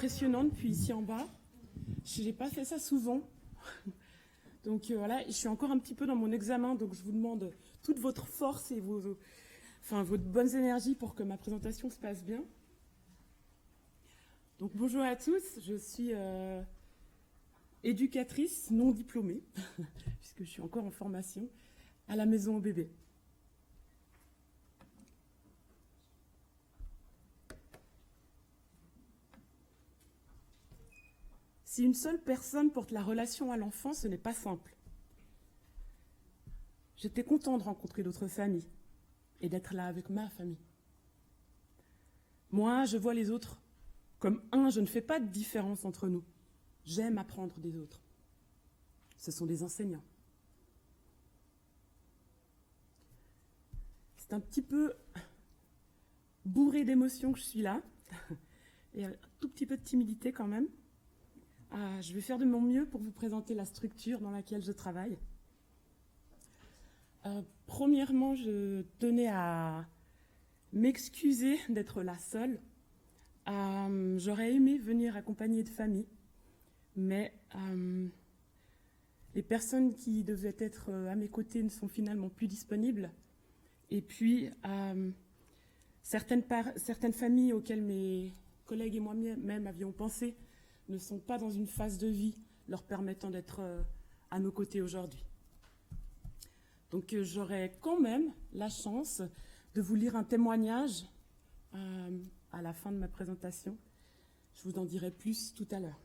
impressionnant depuis ici en bas. Je n'ai pas fait ça souvent. Donc voilà, je suis encore un petit peu dans mon examen, donc je vous demande toute votre force et votre bonne énergie pour que ma présentation se passe bien. Donc bonjour à tous, je suis éducatrice non diplômée, puisque je suis encore en formation, à la maison au bébé. Si une seule personne porte la relation à l'enfant, ce n'est pas simple. J'étais contente de rencontrer d'autres familles et d'être là avec ma famille. Moi, je vois les autres comme un, je ne fais pas de différence entre nous. J'aime apprendre des autres. Ce sont des enseignants. C'est un petit peu bourré d'émotions que je suis là, et un tout petit peu de timidité quand même. Je vais faire de mon mieux pour vous présenter la structure dans laquelle je travaille. Premièrement, je tenais à m'excuser d'être là seule. J'aurais aimé venir accompagner de famille, mais les personnes qui devaient être à mes côtés ne sont finalement plus disponibles. Et puis, certaines familles auxquelles mes collègues et moi-même avions pensé ne sont pas dans une phase de vie leur permettant d'être à nos côtés aujourd'hui. Donc j'aurai quand même la chance de vous lire un témoignage à la fin de ma présentation. Je vous en dirai plus tout à l'heure.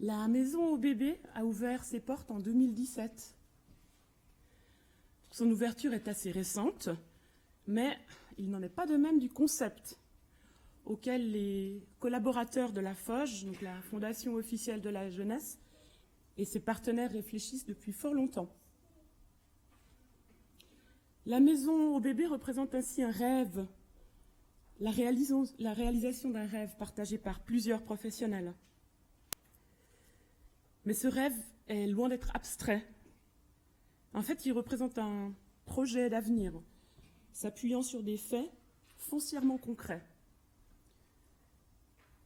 La maison au bébé a ouvert ses portes en 2017. Son ouverture est assez récente, mais il n'en est pas de même du concept auquel les collaborateurs de la FOJ, donc la Fondation officielle de la jeunesse, et ses partenaires réfléchissent depuis fort longtemps. La maison au bébé représente ainsi un rêve, la réalisation d'un rêve partagé par plusieurs professionnels. Mais ce rêve est loin d'être abstrait. En fait, il représente un projet d'avenir, s'appuyant sur des faits foncièrement concrets.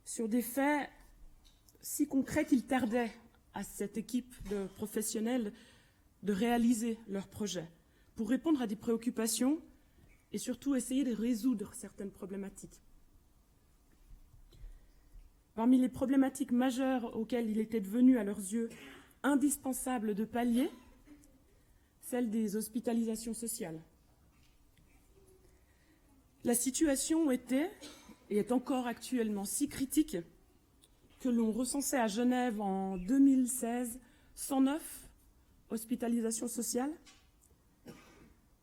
Sur des faits si concrets qu'il tardait à cette équipe de professionnels de réaliser leur projet, pour répondre à des préoccupations et surtout essayer de résoudre certaines problématiques. Parmi les problématiques majeures auxquelles il était devenu, à leurs yeux, indispensable de pallier, celle des hospitalisations sociales. La situation était, et est encore actuellement, si critique que l'on recensait à Genève en 2016 109 hospitalisations sociales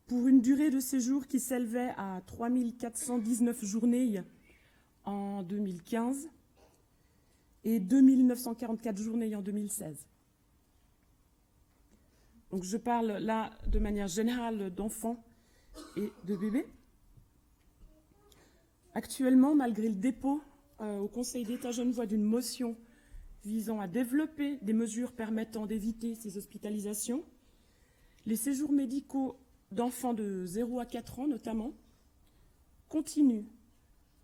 pour une durée de séjour qui s'élevait à 3419 journées en 2015 et 2944 journées en 2016. Donc je parle là de manière générale d'enfants et de bébés. Actuellement, malgré le dépôt au Conseil d'État genevois d'une motion visant à développer des mesures permettant d'éviter ces hospitalisations, les séjours médicaux d'enfants de 0 à 4 ans notamment continuent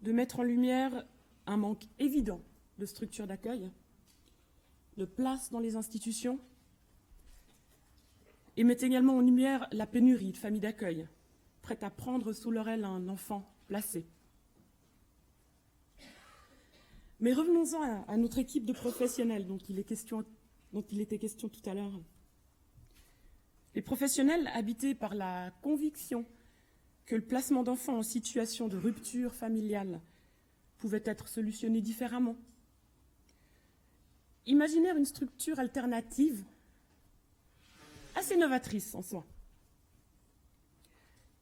de mettre en lumière un manque évident de structures d'accueil, de places dans les institutions, et mettent également en lumière la pénurie de familles d'accueil, prêtes à prendre sous leur aile un enfant placé. Mais revenons-en à notre équipe de professionnels dont il était question tout à l'heure. Les professionnels, habités par la conviction que le placement d'enfants en situation de rupture familiale pouvait être solutionné différemment, imaginèrent une structure alternative assez novatrice en soi.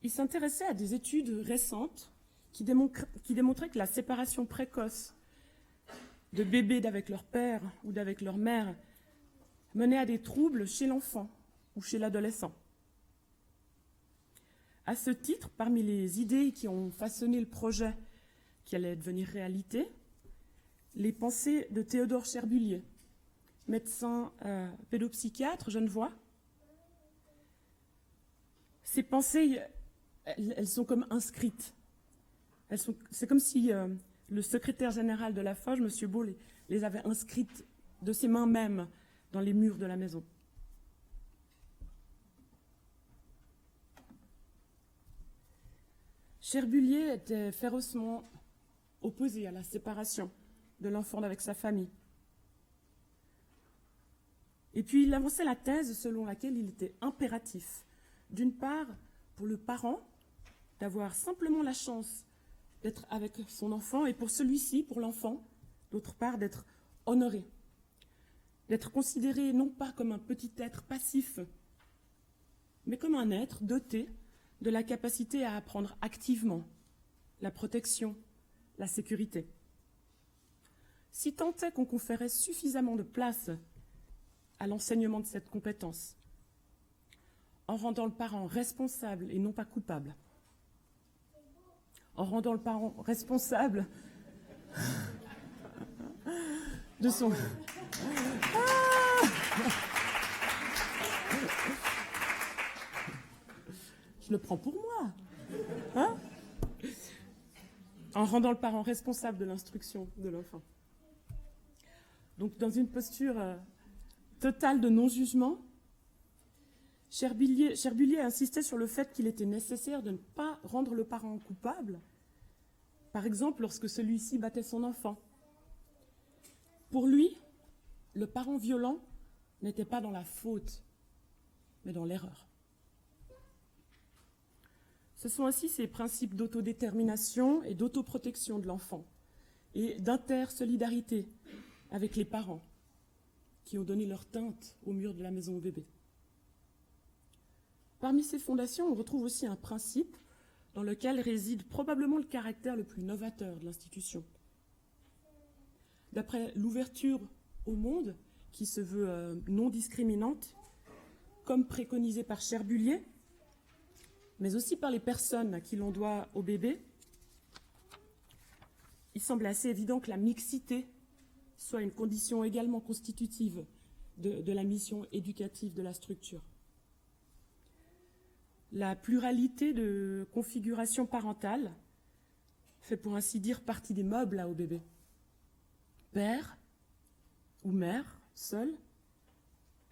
Ils s'intéressaient à des études récentes qui démontraient que la séparation précoce de bébés d'avec leur père ou d'avec leur mère menait à des troubles chez l'enfant ou chez l'adolescent. À ce titre, parmi les idées qui ont façonné le projet qui allait devenir réalité, les pensées de Théodore Cherbulier, médecin pédopsychiatre genevois. Ces pensées, elles sont comme inscrites. C'est comme si le secrétaire général de la Foge, M. Beau, les avait inscrites de ses mains même dans les murs de la maison. Cherbulier était férocement opposé à la séparation de l'enfant avec sa famille. Et puis il avançait la thèse selon laquelle il était impératif, d'une part, pour le parent, d'avoir simplement la chance d'être avec son enfant, et pour celui-ci, pour l'enfant, d'autre part, d'être honoré, d'être considéré non pas comme un petit être passif, mais comme un être doté de la capacité à apprendre activement la protection, la sécurité. Si tant est qu'on conférait suffisamment de place à l'enseignement de cette compétence, en rendant le parent responsable et non pas coupable, en rendant le parent responsable de son... Je le prends pour moi. Hein? En rendant le parent responsable de l'instruction de l'enfant. Donc, dans une posture totale de non-jugement, Cherbulier insistait sur le fait qu'il était nécessaire de ne pas rendre le parent coupable, par exemple lorsque celui-ci battait son enfant. Pour lui, le parent violent n'était pas dans la faute, mais dans l'erreur. Ce sont ainsi ces principes d'autodétermination et d'autoprotection de l'enfant et d'intersolidarité avec les parents qui ont donné leur teinte au mur de la maison au bébé. Parmi ces fondations, on retrouve aussi un principe dans lequel réside probablement le caractère le plus novateur de l'institution. D'après l'ouverture au monde, qui se veut non discriminante, comme préconisé par Cherbulier, mais aussi par les personnes à qui l'on doit au bébé, il semble assez évident que la mixité soit une condition également constitutive de la mission éducative de la structure. La pluralité de configurations parentales fait pour ainsi dire partie des meubles au bébé. Père ou mère, seuls,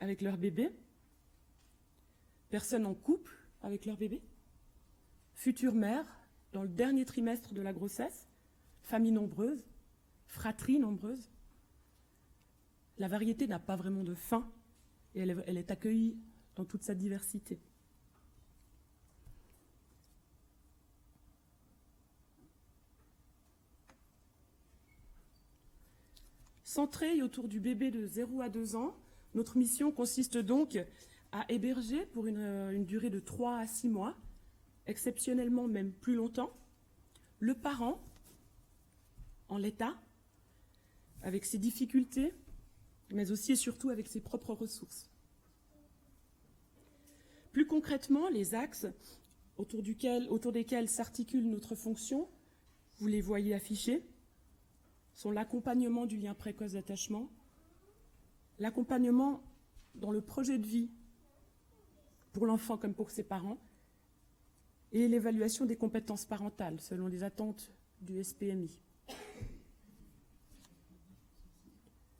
avec leur bébé, personnes en couple avec leur bébé, future mère dans le dernier trimestre de la grossesse, famille nombreuse, fratrie nombreuse. La variété n'a pas vraiment de fin et elle est accueillie dans toute sa diversité. Centrée autour du bébé de 0 à 2 ans, notre mission consiste donc à héberger pour une durée de 3 à 6 mois, exceptionnellement même plus longtemps, le parent en l'état, avec ses difficultés, mais aussi et surtout avec ses propres ressources. Plus concrètement, les axes autour desquels s'articule notre fonction, vous les voyez affichés, sont l'accompagnement du lien précoce d'attachement, l'accompagnement dans le projet de vie pour l'enfant comme pour ses parents, et l'évaluation des compétences parentales selon les attentes du SPMI.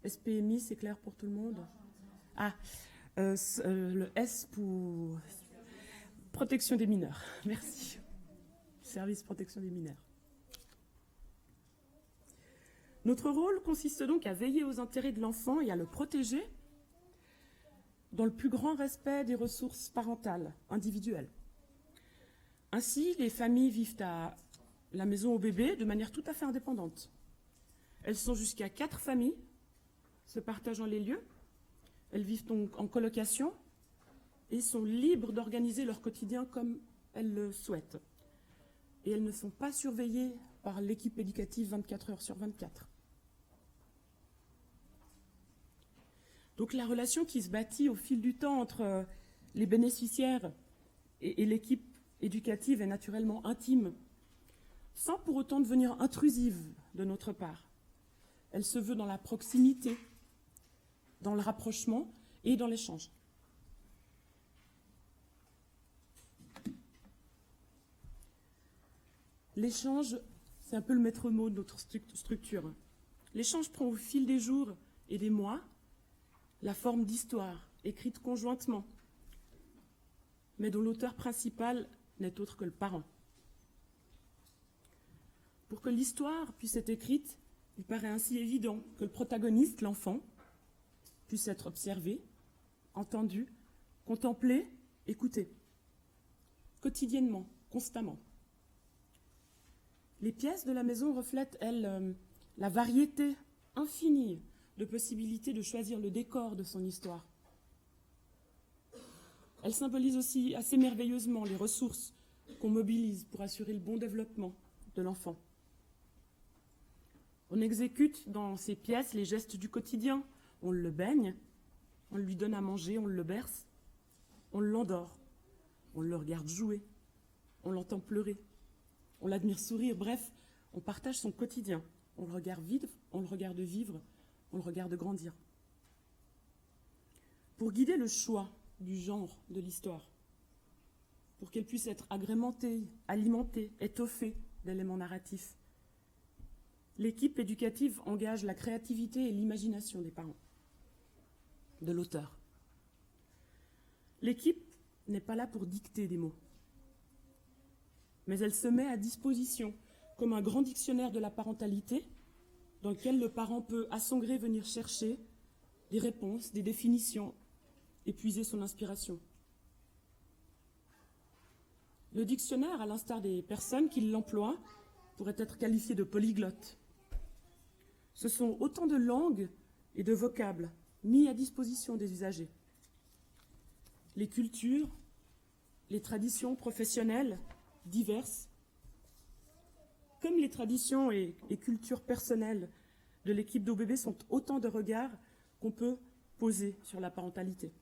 SPMI, c'est clair pour tout le monde? Le S pour protection des mineurs. Merci. Service protection des mineurs. Notre rôle consiste donc à veiller aux intérêts de l'enfant et à le protéger dans le plus grand respect des ressources parentales, individuelles. Ainsi, les familles vivent à la maison au bébé de manière tout à fait indépendante. Elles sont jusqu'à 4 familles, se partageant les lieux. Elles vivent donc en colocation et sont libres d'organiser leur quotidien comme elles le souhaitent. Et elles ne sont pas surveillées par l'équipe éducative 24 heures sur 24. Donc la relation qui se bâtit au fil du temps entre les bénéficiaires et l'équipe éducative est naturellement intime, sans pour autant devenir intrusive de notre part. Elle se veut dans la proximité, dans le rapprochement et dans l'échange. L'échange, c'est un peu le maître mot de notre structure. L'échange prend au fil des jours et des mois la forme d'histoires écrites conjointement, mais dont l'auteur principal n'est autre que le parent. Pour que l'histoire puisse être écrite, il paraît ainsi évident que le protagoniste, l'enfant, puisse être observé, entendu, contemplé, écouté, quotidiennement, constamment. Les pièces de la maison reflètent, elles, la variété infinie de possibilités de choisir le décor de son histoire. Elles symbolisent aussi assez merveilleusement les ressources qu'on mobilise pour assurer le bon développement de l'enfant. On exécute dans ces pièces les gestes du quotidien. On le baigne, on lui donne à manger, on le berce, on l'endort, on le regarde jouer, on l'entend pleurer, on l'admire sourire, bref, on partage son quotidien. On le regarde vivre, on le regarde vivre, on le regarde grandir. Pour guider le choix du genre de l'histoire, pour qu'elle puisse être agrémentée, alimentée, étoffée d'éléments narratifs, l'équipe éducative engage la créativité et l'imagination des parents, de l'auteur. L'équipe n'est pas là pour dicter des mots, mais elle se met à disposition comme un grand dictionnaire de la parentalité dans lequel le parent peut, à son gré, venir chercher des réponses, des définitions, et puiser son inspiration. Le dictionnaire, à l'instar des personnes qui l'emploient, pourrait être qualifié de polyglotte. Ce sont autant de langues et de vocables mis à disposition des usagers. Les cultures, les traditions professionnelles diverses, comme les traditions et cultures personnelles de l'équipe d'OBB sont autant de regards qu'on peut poser sur la parentalité.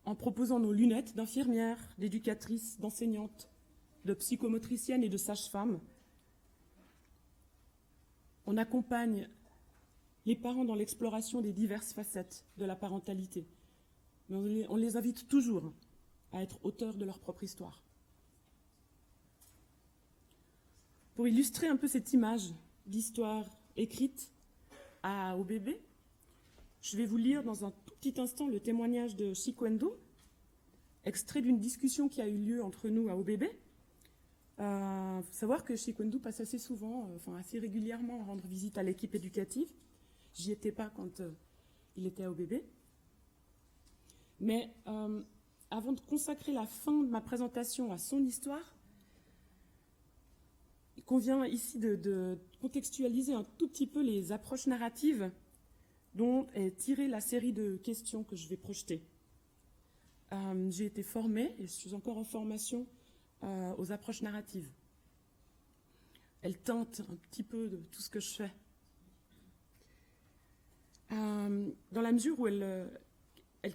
En proposant nos lunettes d'infirmières, d'éducatrices, d'enseignantes, de psychomotriciennes et de sages-femmes, on accompagne les parents dans l'exploration des diverses facettes de la parentalité. Mais on les invite toujours à être auteurs de leur propre histoire. Pour illustrer un peu cette image d'histoire écrite à OBB, je vais vous lire dans un tout petit instant le témoignage de Chikwendo, extrait d'une discussion qui a eu lieu entre nous à OBB. Il faut savoir que Chikwendo passe assez souvent, assez régulièrement, à rendre visite à l'équipe éducative. J'y étais pas quand il était à OBB. Mais avant de consacrer la fin de ma présentation à son histoire, il convient ici de contextualiser un tout petit peu les approches narratives dont est tirée la série de questions que je vais projeter. J'ai été formée, et je suis encore en formation, aux approches narratives. Elles teintent un petit peu de tout ce que je fais. Dans la mesure où elles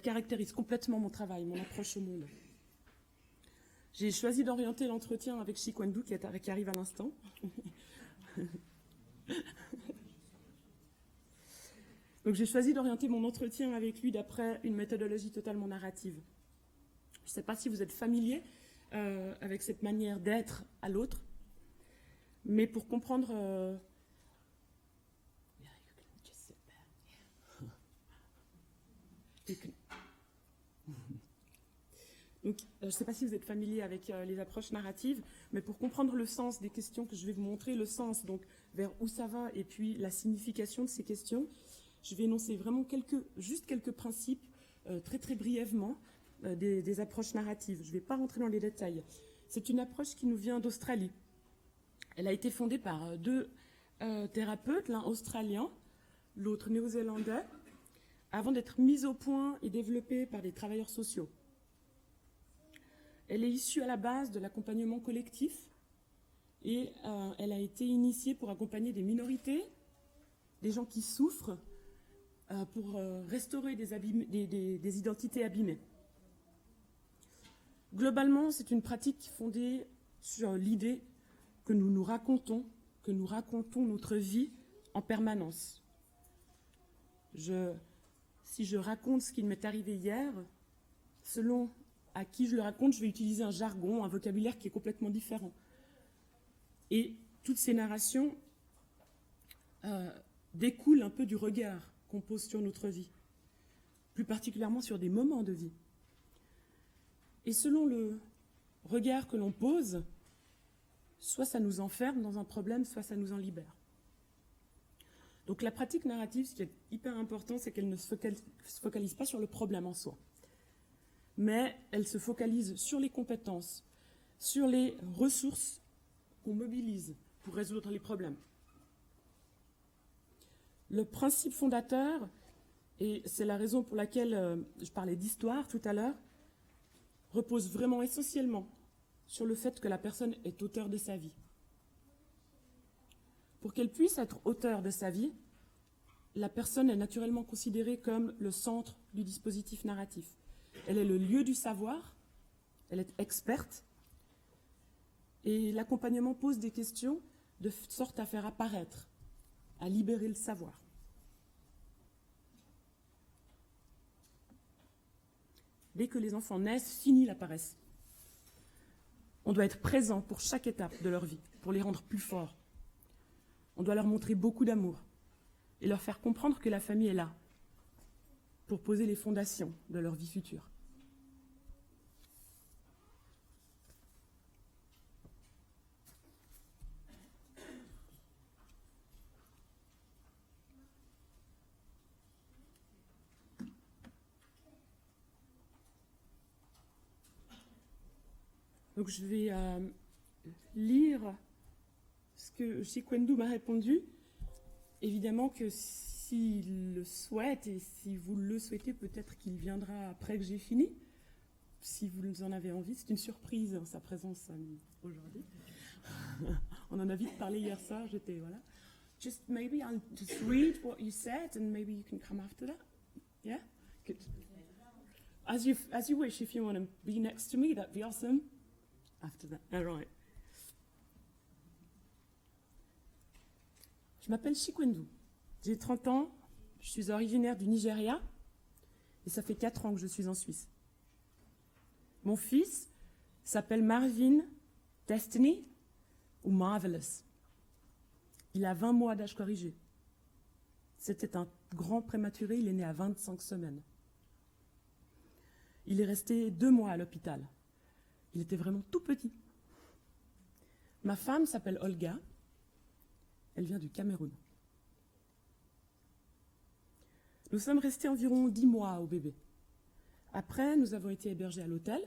caractérisent complètement mon travail, mon approche au monde. J'ai choisi d'orienter l'entretien avec Chikwendo, qui arrive à l'instant. Donc j'ai choisi d'orienter mon entretien avec lui d'après une méthodologie totalement narrative. Je ne sais pas si vous êtes familier avec cette manière d'être à l'autre, mais pour comprendre... Donc, je ne sais pas si vous êtes familier avec les approches narratives, mais pour comprendre le sens des questions que je vais vous montrer, le sens, donc vers où ça va, et puis la signification de ces questions, je vais énoncer vraiment juste quelques principes, très très brièvement, des approches narratives. Je ne vais pas rentrer dans les détails. C'est une approche qui nous vient d'Australie. Elle a été fondée par deux thérapeutes, l'un australien, l'autre néo-zélandais, avant d'être mise au point et développée par des travailleurs sociaux. Elle est issue à la base de l'accompagnement collectif et elle a été initiée pour accompagner des minorités, des gens qui souffrent, pour restaurer des identités abîmées. Globalement, c'est une pratique fondée sur l'idée que nous racontons notre vie en permanence. Si je raconte ce qui m'est arrivé hier, selon à qui je le raconte, je vais utiliser un jargon, un vocabulaire qui est complètement différent. Et toutes ces narrations découlent un peu du regard qu'on pose sur notre vie, plus particulièrement sur des moments de vie. Et selon le regard que l'on pose, soit ça nous enferme dans un problème, soit ça nous en libère. Donc la pratique narrative, ce qui est hyper important, c'est qu'elle ne se focalise pas sur le problème en soi, mais elle se focalise sur les compétences, sur les ressources qu'on mobilise pour résoudre les problèmes. Le principe fondateur, et c'est la raison pour laquelle je parlais d'histoire tout à l'heure, repose vraiment essentiellement sur le fait que la personne est auteur de sa vie. Pour qu'elle puisse être auteur de sa vie, la personne est naturellement considérée comme le centre du dispositif narratif. Elle est le lieu du savoir, elle est experte, et l'accompagnement pose des questions de sorte à faire apparaître, à libérer le savoir. Dès que les enfants naissent, finit la paresse. On doit être présent pour chaque étape de leur vie, pour les rendre plus forts. On doit leur montrer beaucoup d'amour et leur faire comprendre que la famille est là pour poser les fondations de leur vie future. Donc je vais lire ce que Chikwendou m'a répondu. Évidemment que s'il le souhaite, et si vous le souhaitez, peut-être qu'il viendra après que j'ai fini, si vous en avez envie. C'est une surprise, sa présence aujourd'hui. On en a vite parlé hier soir, voilà. Just maybe I'll just read what you said and maybe you can come after that. Yeah? Good. As you wish, if you want to be next to me, that'd be awesome. After that. All right. Je m'appelle Chikwendou. J'ai 30 ans. Je suis originaire du Nigeria. Et ça fait 4 ans que je suis en Suisse. Mon fils s'appelle Marvin Destiny ou Marvelous. Il a 20 mois d'âge corrigé. C'était un grand prématuré. Il est né à 25 semaines. Il est resté 2 mois à l'hôpital. Il était vraiment tout petit. Ma femme s'appelle Olga. Elle vient du Cameroun. Nous sommes restés environ 10 mois au bébé. Après, nous avons été hébergés à l'hôtel,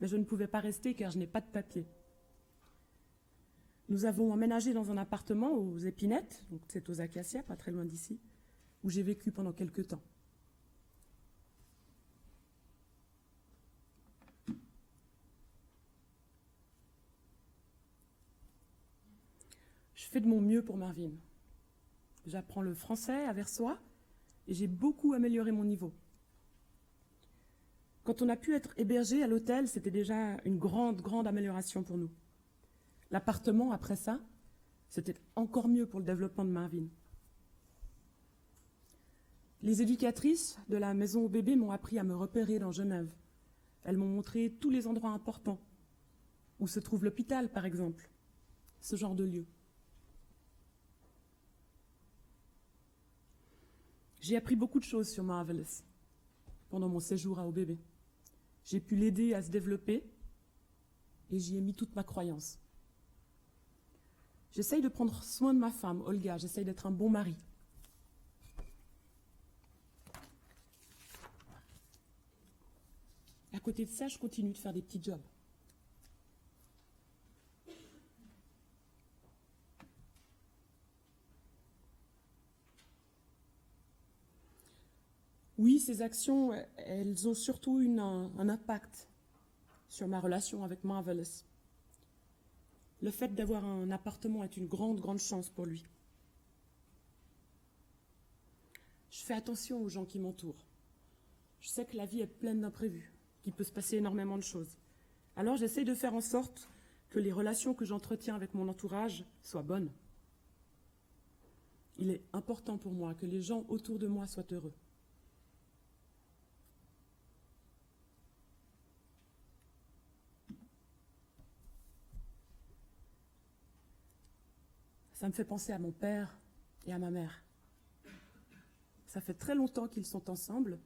mais je ne pouvais pas rester car je n'ai pas de papier. Nous avons emménagé dans un appartement aux Épinettes, donc c'est aux Acacias, pas très loin d'ici, où j'ai vécu pendant quelques temps. Je fais de mon mieux pour Marvin. J'apprends le français à Versoix et j'ai beaucoup amélioré mon niveau. Quand on a pu être hébergé à l'hôtel, c'était déjà une grande amélioration pour nous. L'appartement, après ça, c'était encore mieux pour le développement de Marvin. Les éducatrices de la maison au bébé m'ont appris à me repérer dans Genève. Elles m'ont montré tous les endroits importants, où se trouve l'hôpital, par exemple, ce genre de lieu. J'ai appris beaucoup de choses sur Marvelous pendant mon séjour à OBB. J'ai pu l'aider à se développer et j'y ai mis toute ma croyance. J'essaye de prendre soin de ma femme, Olga, j'essaye d'être un bon mari. À côté de ça, je continue de faire des petits jobs. Oui, ces actions, elles ont surtout un impact sur ma relation avec Marvelous. Le fait d'avoir un appartement est une grande chance pour lui. Je fais attention aux gens qui m'entourent. Je sais que la vie est pleine d'imprévus, qu'il peut se passer énormément de choses. Alors j'essaye de faire en sorte que les relations que j'entretiens avec mon entourage soient bonnes. Il est important pour moi que les gens autour de moi soient heureux. Ça me fait penser à mon père et à ma mère. Ça fait très longtemps qu'ils sont ensemble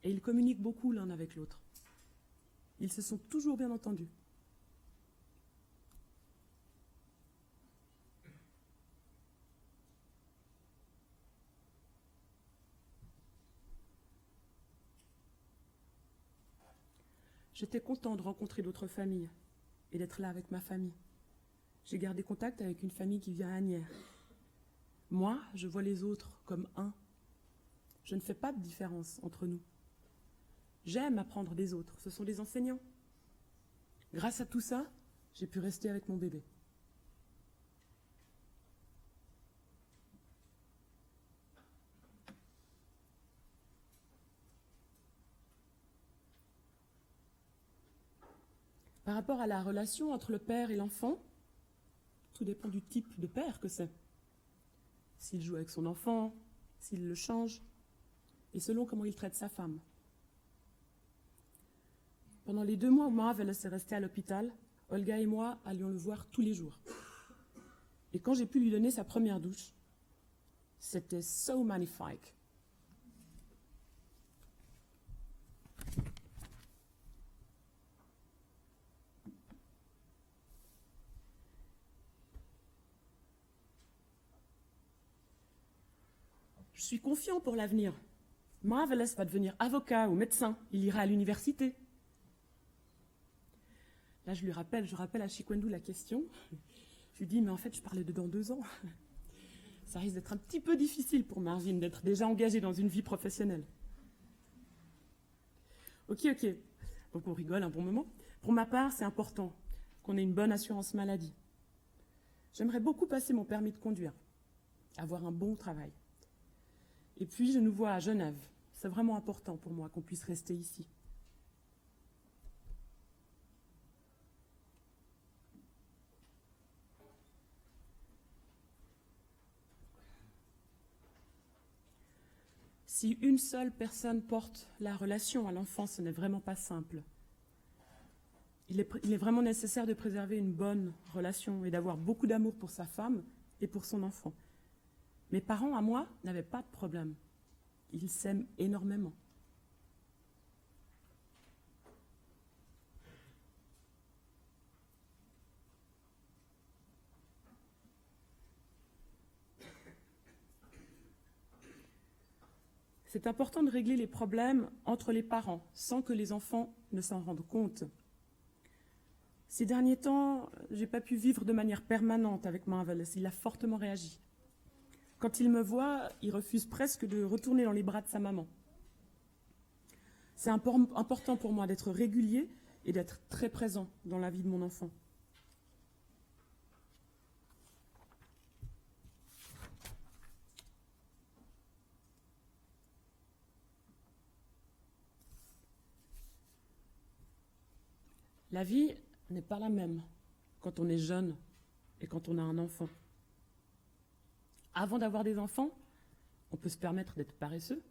et ils communiquent beaucoup l'un avec l'autre. Ils se sont toujours bien entendus. J'étais content de rencontrer d'autres familles et d'être là avec ma famille. J'ai gardé contact avec une famille qui vient à Asnières. Moi, je vois les autres comme un. Je ne fais pas de différence entre nous. J'aime apprendre des autres, ce sont des enseignants. Grâce à tout ça, j'ai pu rester avec mon bébé. Par rapport à la relation entre le père et l'enfant, tout dépend du type de père que c'est. S'il joue avec son enfant, s'il le change, et selon comment il traite sa femme. Pendant les 2 mois où Marvel est resté à l'hôpital, Olga et moi allions le voir tous les jours. Et quand j'ai pu lui donner sa première douche, c'était so magnifique. Je suis confiant pour l'avenir. Marvelous va devenir avocat ou médecin. Il ira à l'université. Là, je rappelle à Chikwendu la question. Je lui dis, mais en fait, je parlais de dans 2 ans. Ça risque d'être un petit peu difficile pour Marvin d'être déjà engagé dans une vie professionnelle. Ok. Donc on rigole un bon moment. Pour ma part, c'est important qu'on ait une bonne assurance maladie. J'aimerais beaucoup passer mon permis de conduire, avoir un bon travail. Et puis, je nous vois à Genève. C'est vraiment important pour moi qu'on puisse rester ici. Si une seule personne porte la relation à l'enfant, ce n'est vraiment pas simple. Il est vraiment nécessaire de préserver une bonne relation et d'avoir beaucoup d'amour pour sa femme et pour son enfant. Mes parents, à moi, n'avaient pas de problème. Ils s'aiment énormément. C'est important de régler les problèmes entre les parents, sans que les enfants ne s'en rendent compte. Ces derniers temps, je n'ai pas pu vivre de manière permanente avec Marvelous. Il a fortement réagi. Quand il me voit, il refuse presque de retourner dans les bras de sa maman. C'est important pour moi d'être régulier et d'être très présent dans la vie de mon enfant. La vie n'est pas la même quand on est jeune et quand on a un enfant. Avant d'avoir des enfants, on peut se permettre d'être paresseux.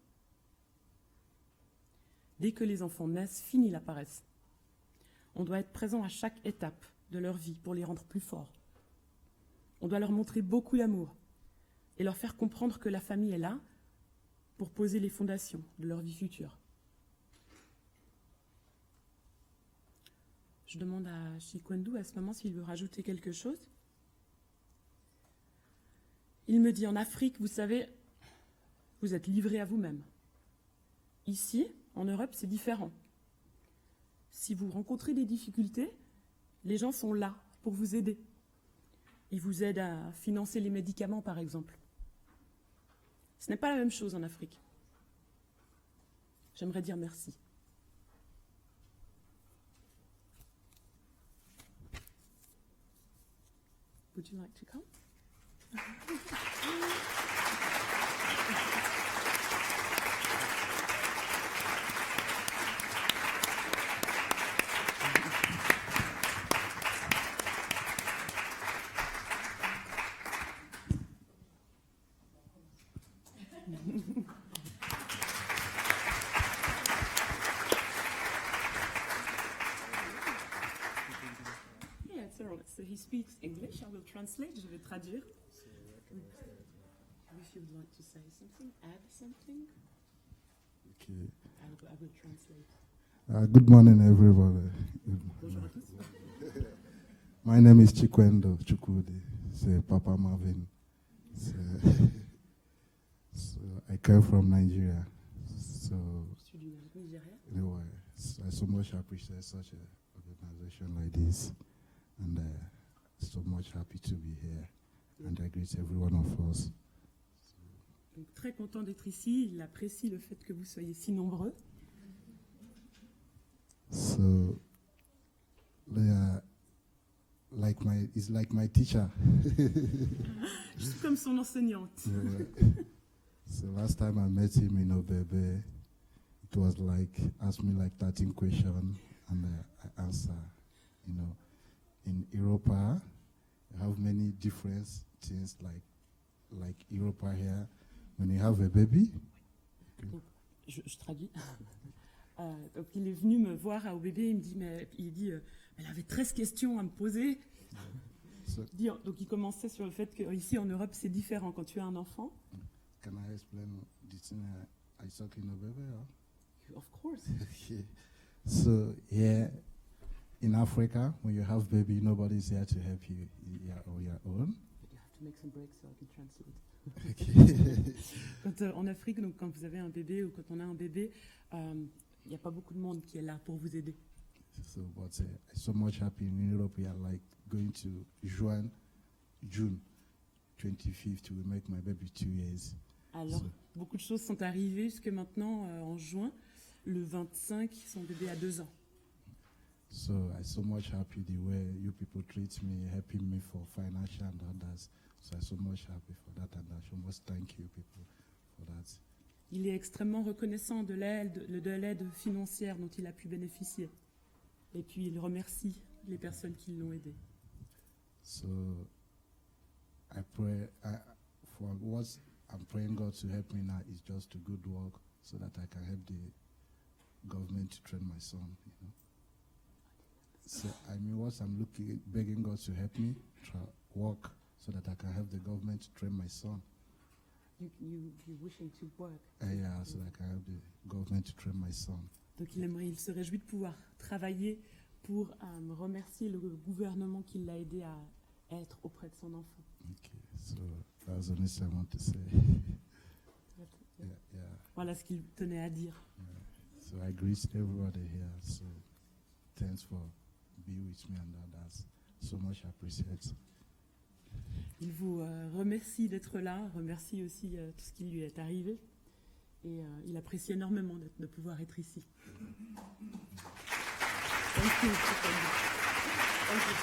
Dès que les enfants naissent, fini la paresse. On doit être présent à chaque étape de leur vie pour les rendre plus forts. On doit leur montrer beaucoup d'amour et leur faire comprendre que la famille est là pour poser les fondations de leur vie future. Je demande à Chikwendu à ce moment s'il veut rajouter quelque chose. Il me dit, en Afrique, vous savez, vous êtes livrés à vous-même. Ici, en Europe, c'est différent. Si vous rencontrez des difficultés, les gens sont là pour vous aider. Ils vous aident à financer les médicaments, par exemple. Ce n'est pas la même chose en Afrique. J'aimerais dire merci. Would you like to come? he speaks English, I will translate. Je vais traduire. If you would like to say something, add something. Okay. I will translate. Good morning, everybody. Bonjour à tous. My name is Chikwendo Chukwudi. C'est Papa Marvin. So I come from Nigeria. So Je suis du Nigeria. anyway, I so much appreciate such an organization like this, and so much happy to be here. And I greet every one of us. Donc, très content d'être ici. Il apprécie le fait que vous soyez si nombreux. So they are it's like my teacher. Je suis comme son enseignante. Yeah. So last time I met him in Obebe, it was like, ask me like 13 questions and I answer. You know, in Europa, you have many different things like Europa here. When you have a baby, Donc, je traduis. Donc il est venu me voir à OBB, il dit elle avait 13 questions à me poser. Donc il commençait sur le fait qu'ici en Europe c'est différent quand tu as un enfant. Can I explain the thing I saw in Obebe? Huh? Of course. Okay. So here in Africa, when you have baby, nobody's here to help you. You're on your own. You have to make some breaks so I can translate. Okay. En Afrique, donc quand vous avez un bébé ou quand on a un bébé, il n'y a pas beaucoup de monde qui est là pour vous aider. So, but so much happy in Europe. We are like going to June 25th. We make my baby 2 years. Alors, beaucoup de choses sont arrivées jusque maintenant en juin. Le 25, son bébé a 2 ans. So I'm so much happy the way you people treat me, helping me for financial and others. So I'm so much happy for that, and I so much thank you people for that. Il est extrêmement reconnaissant de l'aide financière dont il a pu bénéficier. Et puis il remercie les personnes qui l'ont aidé. So I pray for what I'm praying God to help me now is just to good work so that I can help the government to train my son. You know. So I mean, what I'm begging God to help me work so that I can help the government to train my son. You wishing to work. Yeah, so that I can help the government to train my son. Donc il se réjouit de pouvoir travailler pour remercier le gouvernement qui l'a aidé à être auprès de son enfant. Okay, so that's the only thing I want to say. Yeah. Voilà ce qu'il tenait à dire. Yeah. So I greet everybody here. So thanks for being with me and others. So much appreciate. Il vous remercie d'être là, remercie aussi tout ce qui lui est arrivé. Et il apprécie énormément de pouvoir être ici. Thank you. Thank you.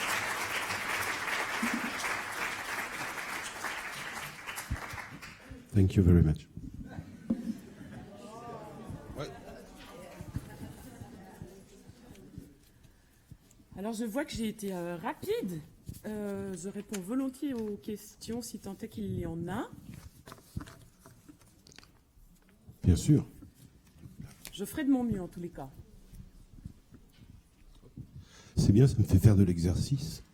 Thank you very much. Alors je vois que j'ai été rapide. Je réponds volontiers aux questions si tant est qu'il y en a. Bien sûr. Je ferai de mon mieux en tous les cas. C'est bien, ça me fait faire de l'exercice.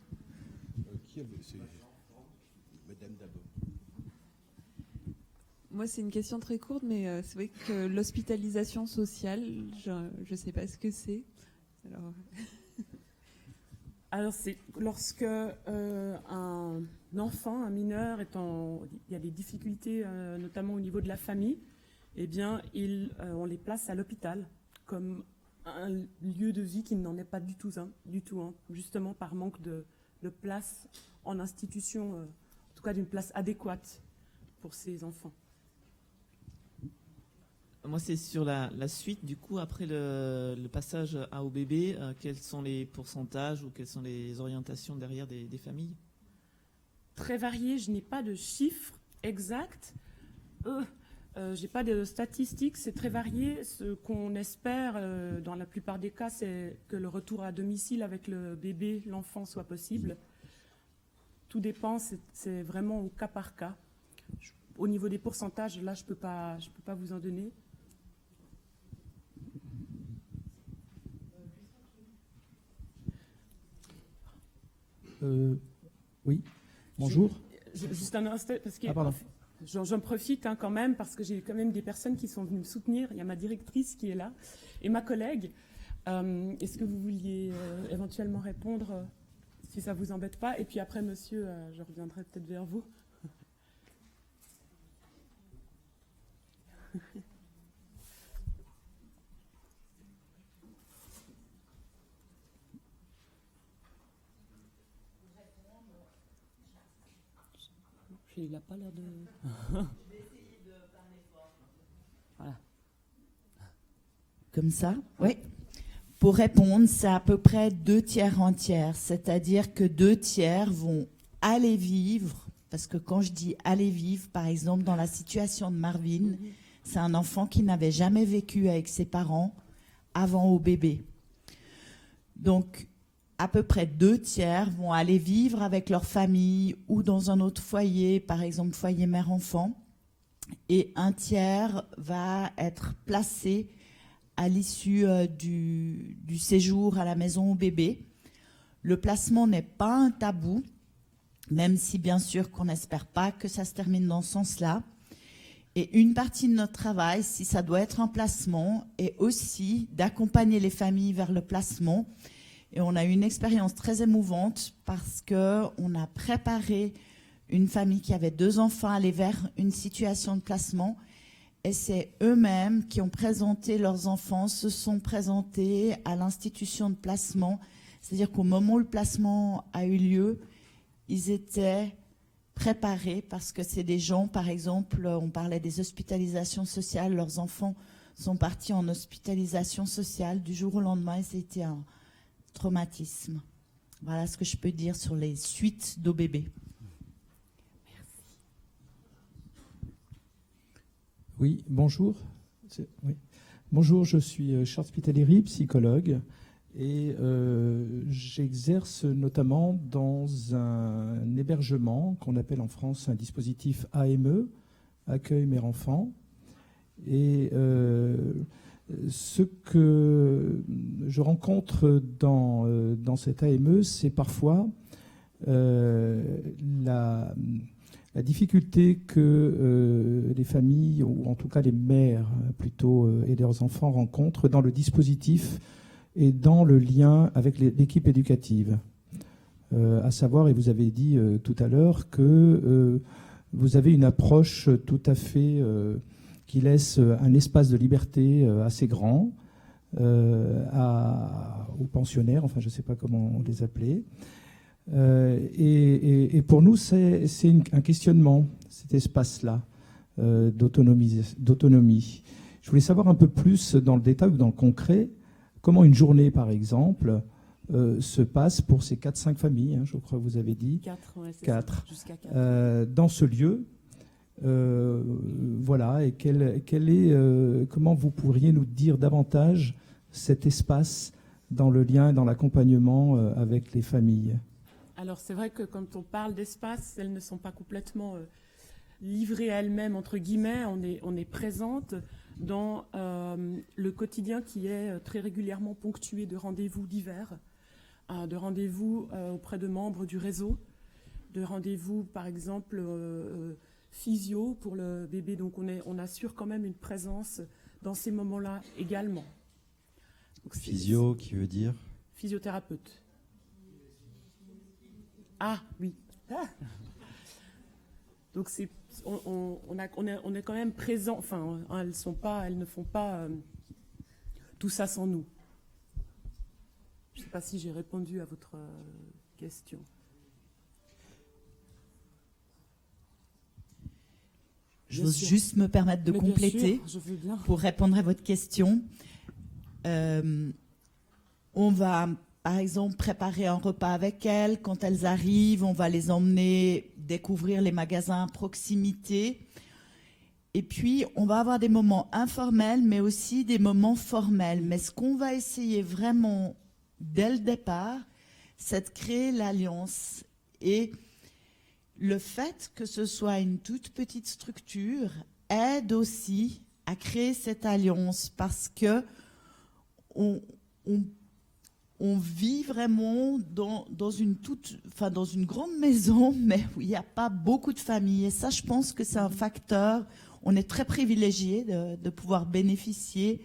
Madame d'abord. Moi, c'est une question très courte, mais c'est vrai que l'hospitalisation sociale, je ne sais pas ce que c'est. Alors c'est lorsque un enfant, un mineur, il y a des difficultés, notamment au niveau de la famille, eh bien, on les place à l'hôpital comme un lieu de vie qui n'en est pas du tout, justement par manque de place en institution, en tout cas d'une place adéquate pour ces enfants. Moi, c'est sur la suite, du coup, après le passage à OBB, quels sont les pourcentages ou quelles sont les orientations derrière des familles ? Très varié, je n'ai pas de chiffres exacts. Je n'ai pas de statistiques, c'est très varié. Ce qu'on espère, dans la plupart des cas, c'est que le retour à domicile avec le bébé, l'enfant, soit possible. Tout dépend, c'est vraiment au cas par cas. Au niveau des pourcentages, là, je peux pas vous en donner. Oui, bonjour. Juste un instant, parce que Ah, pardon. j'en profite quand même, parce que j'ai quand même des personnes qui sont venues me soutenir. Il y a ma directrice qui est là et ma collègue. Est-ce que vous vouliez éventuellement répondre, si ça ne vous embête pas? Et puis après, monsieur, je reviendrai peut-être vers vous. Il n'a pas l'air de... Voilà. Comme ça, oui. Pour répondre, c'est à peu près 2 tiers en tiers. C'est-à-dire que 2 tiers vont aller vivre, parce que quand je dis aller vivre, par exemple, dans la situation de Marvin, c'est un enfant qui n'avait jamais vécu avec ses parents avant au bébé. Donc, à peu près 2 tiers vont aller vivre avec leur famille ou dans un autre foyer, par exemple foyer mère-enfant, et 1 tiers va être placé à l'issue du séjour à la maison au bébé. Le placement n'est pas un tabou, même si bien sûr qu'on n'espère pas que ça se termine dans ce sens-là. Et une partie de notre travail, si ça doit être un placement, est aussi d'accompagner les familles vers le placement. Et on a eu une expérience très émouvante parce qu'on a préparé une famille qui avait 2 enfants aller vers une situation de placement. Et c'est eux-mêmes qui ont présenté leurs enfants, se sont présentés à l'institution de placement. C'est-à-dire qu'au moment où le placement a eu lieu, ils étaient préparés parce que c'est des gens, par exemple, on parlait des hospitalisations sociales, leurs enfants sont partis en hospitalisation sociale du jour au lendemain et c'était un traumatisme. Voilà ce que je peux dire sur les suites d'OBB. Oui, bonjour. Oui. Bonjour, je suis Charles Spitaleri, psychologue, et j'exerce notamment dans un hébergement qu'on appelle en France un dispositif AME, accueil mère-enfant. Et ce que je rencontre dans cet AME, c'est parfois la difficulté que les familles, ou en tout cas les mères plutôt, et leurs enfants rencontrent dans le dispositif et dans le lien avec l'équipe éducative. À savoir, et vous avez dit tout à l'heure, que vous avez une approche tout à fait qui laisse un espace de liberté assez grand aux pensionnaires, enfin je ne sais pas comment les appeler. Et pour nous, c'est un questionnement, cet espace-là d'autonomie. Je voulais savoir un peu plus dans le détail ou dans le concret, comment une journée, par exemple, se passe pour ces 4-5 familles, hein, je crois que vous avez dit. 4, ouais, c'est 4. ça, jusqu'à 4. Dans ce lieu, voilà, et comment vous pourriez nous dire davantage cet espace dans le lien et dans l'accompagnement avec les familles? Alors c'est vrai que quand on parle d'espace, elles ne sont pas complètement livrées à elles-mêmes, entre guillemets. On est présente dans le quotidien qui est très régulièrement ponctué de rendez-vous divers, de rendez-vous auprès de membres du réseau, de rendez-vous par exemple physio pour le bébé. Donc on assure quand même une présence dans ces moments-là également. Donc, physio qui veut dire physiothérapeute. Ah oui. Ah. Donc on est quand même présent. Enfin, elles ne font pas tout ça sans nous. Je ne sais pas si j'ai répondu à votre question. J'ose juste me permettre de compléter pour répondre à votre question. On va, par exemple, préparer un repas avec elles. Quand elles arrivent, on va les emmener découvrir les magasins à proximité. Et puis, on va avoir des moments informels, mais aussi des moments formels. Mais ce qu'on va essayer vraiment, dès le départ, c'est de créer l'alliance. Et le fait que ce soit une toute petite structure aide aussi à créer cette alliance parce que on vit vraiment dans une grande maison, mais où il n'y a pas beaucoup de familles. Et ça, je pense que c'est un facteur. On est très privilégié de pouvoir bénéficier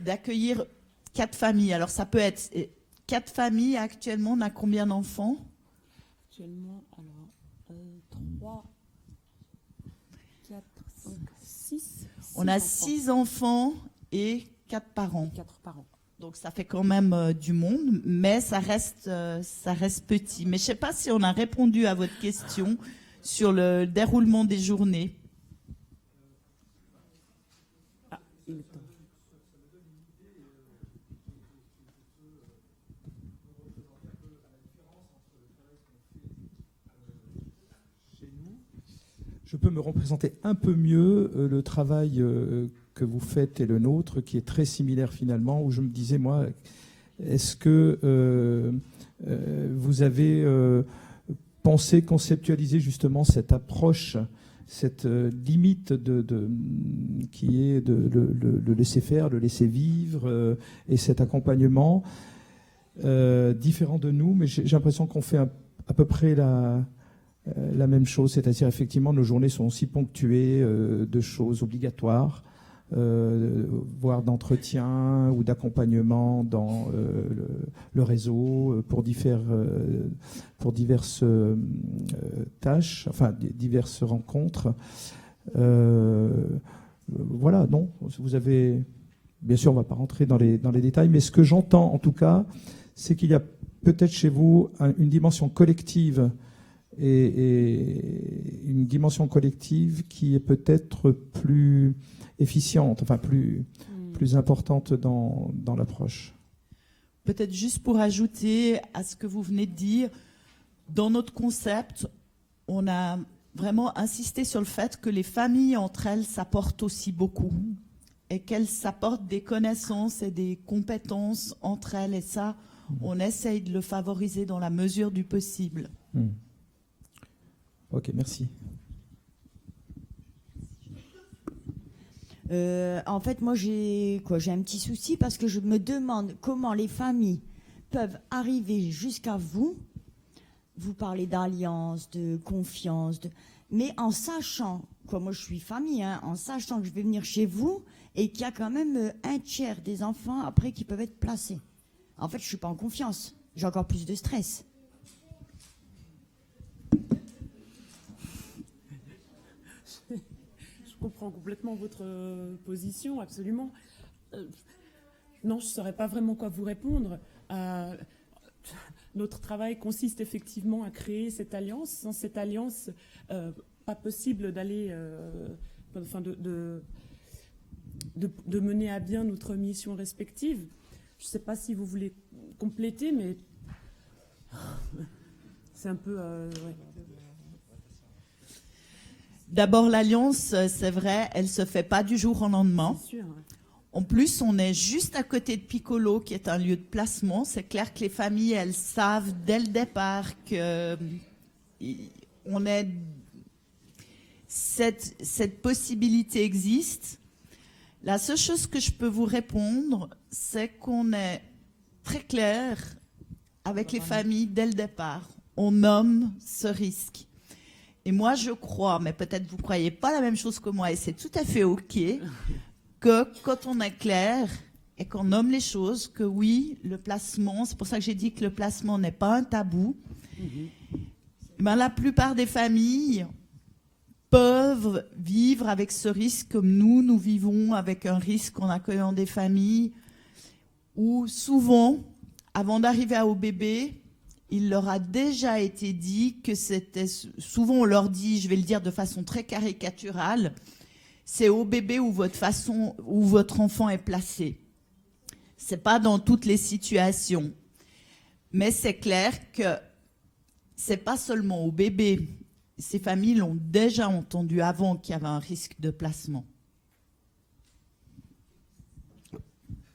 d'accueillir 4 familles. Alors, ça peut être 4 familles. Actuellement, on a combien d'enfants? Actuellement, alors, 3, 4, 5, 6. On a 6 enfants et 4 parents. 4 par an. Donc ça fait quand même du monde, mais ça reste petit. Mais je ne sais pas si on a répondu à votre question sur le déroulement des journées. Ah, il est temps. Je peux me représenter un peu mieux le travail que vous faites et le nôtre, qui est très similaire finalement, où je me disais, moi, est-ce que vous avez pensé, conceptualisé justement cette approche, cette limite qui est de le laisser faire, le laisser vivre, et cet accompagnement différent de nous, mais j'ai l'impression qu'on fait à peu près la même chose, c'est-à-dire effectivement nos journées sont aussi ponctuées de choses obligatoires, voire d'entretien ou d'accompagnement dans le réseau pour diverses tâches, enfin diverses rencontres. Voilà, non, vous avez, bien sûr, on ne va pas rentrer dans les détails, mais ce que j'entends en tout cas, c'est qu'il y a peut-être chez vous une dimension collective et une dimension collective qui est peut-être plus efficiente, enfin plus importante dans l'approche. Peut-être juste pour ajouter à ce que vous venez de dire, dans notre concept, on a vraiment insisté sur le fait que les familles entre elles s'apportent aussi beaucoup et qu'elles s'apportent des connaissances et des compétences entre elles, et ça, on essaye de le favoriser dans la mesure du possible. Ok, merci. En fait, moi, j'ai un petit souci parce que je me demande comment les familles peuvent arriver jusqu'à vous. Vous parlez d'alliance, de confiance, mais en sachant, moi je suis famille, hein, en sachant que je vais venir chez vous et qu'il y a quand même un tiers des enfants après qui peuvent être placés. En fait, je ne suis pas en confiance. J'ai encore plus de stress. Je comprends complètement votre position, absolument. Non, je ne saurais pas vraiment quoi vous répondre. Notre travail consiste effectivement à créer cette alliance. Sans cette alliance, pas possible d'aller, de mener à bien notre mission respective. Je ne sais pas si vous voulez compléter, mais c'est un peu... ouais. D'abord, l'alliance, c'est vrai, elle ne se fait pas du jour au lendemain. C'est sûr, ouais. En plus, on est juste à côté de Piccolo, qui est un lieu de placement. C'est clair que les familles, elles savent dès le départ que cette possibilité existe. La seule chose que je peux vous répondre, c'est qu'on est très clair avec les familles dès le départ. On nomme ce risque. Et moi, je crois, mais peut-être vous ne croyez pas la même chose que moi, et c'est tout à fait OK, que quand on est clair et qu'on nomme les choses, que oui, le placement, c'est pour ça que j'ai dit que le placement n'est pas un tabou, ben, la plupart des familles peuvent vivre avec ce risque comme nous vivons avec un risque en accueillant des familles où souvent, avant d'arriver au bébé, il leur a déjà été dit que c'était... Souvent, on leur dit, je vais le dire de façon très caricaturale, c'est au bébé où votre enfant est placé. C'est pas dans toutes les situations. Mais c'est clair que c'est pas seulement au bébé. Ces familles l'ont déjà entendu avant qu'il y avait un risque de placement.